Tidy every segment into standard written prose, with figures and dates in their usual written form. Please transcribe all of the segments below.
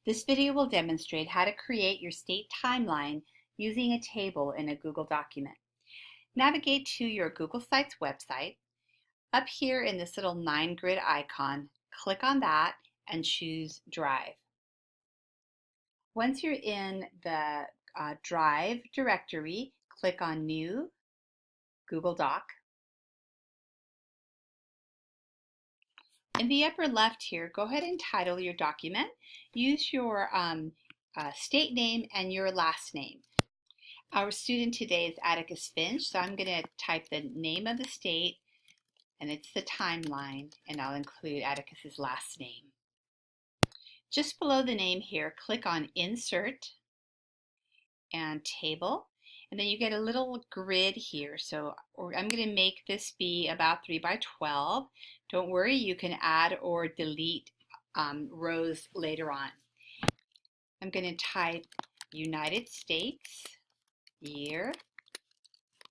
This video will demonstrate how to create your state timeline using a table in a Google document. Navigate to your Google Sites website. Up here in this little 9-grid icon, click on that and choose Drive. Once you're in the Drive directory, click on New, Google Doc. In the upper left here, go ahead and title your document. Use your state name and your last name. Our student today is Atticus Finch, so I'm going to type the name of the state, and it's the timeline, and I'll include Atticus's last name. Just below the name here, click on Insert and Table, and then you get a little grid here. So I'm going to make this be about 3 by 12. Don't worry, you can add or delete rows later on. I'm going to type United States, year,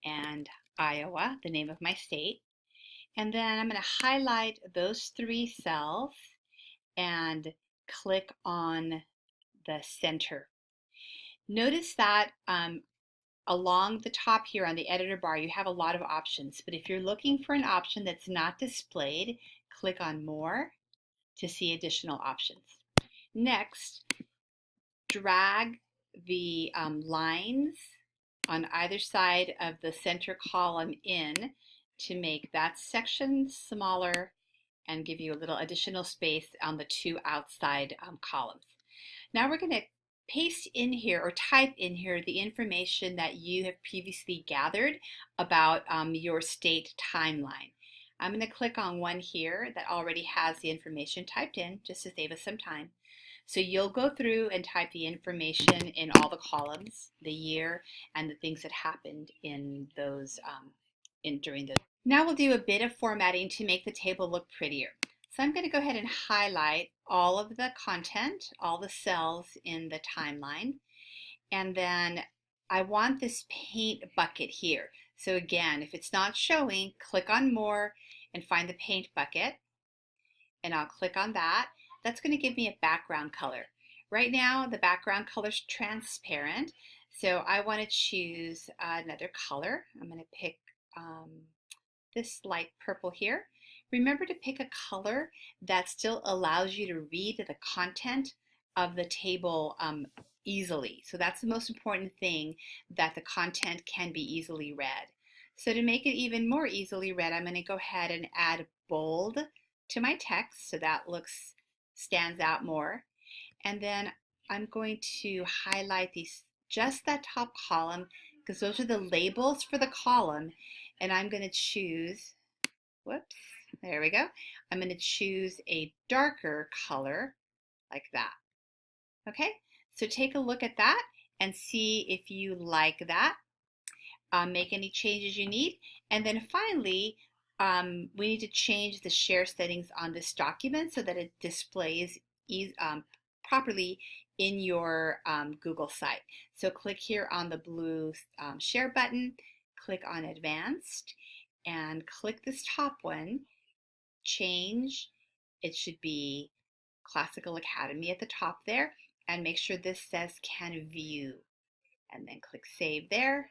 and Iowa, the name of my state. And then I'm going to highlight those 3 cells and click on the center. Notice that along the top here on the editor bar, you have a lot of options. But if you're looking for an option that's not displayed, click on More to see additional options. Next, drag the lines on either side of the center column in to make that section smaller and give you a little additional space on the 2 outside columns. Now we're going to paste in here or type in here the information that you have previously gathered about your state timeline. I'm going to click on one here that already has the information typed in just to save us some time. So you'll go through and type the information in all the columns, the year, and the things that happened in those during those. Now we'll do a bit of formatting to make the table look prettier. So I'm going to go ahead and highlight all of the content, all the cells in the timeline, and then I want this paint bucket here. So again, if it's not showing, click on More and find the paint bucket, and I'll click on that. That's going to give me a background color. Right now the background color is transparent, so I want to choose another color. I'm going to pick this light purple here. Remember to pick a color that still allows you to read the content of the table easily. So that's the most important thing, that the content can be easily read. So to make it even more easily read, I'm going to go ahead and add bold to my text so that stands out more. And then I'm going to highlight just that top column, because those are the labels for the column, and I'm going to choose, whoops, there we go. I'm going to choose a darker color like that. Okay, so take a look at that and see if you like that. Make any changes you need. And then finally, we need to change the share settings on this document so that it displays properly in your Google site. So click here on the blue share button, click on Advanced, and click this top one, change. It should be Classical Academy at the top there, and make sure this says Can View, and then click Save there,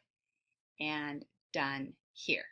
and Done here.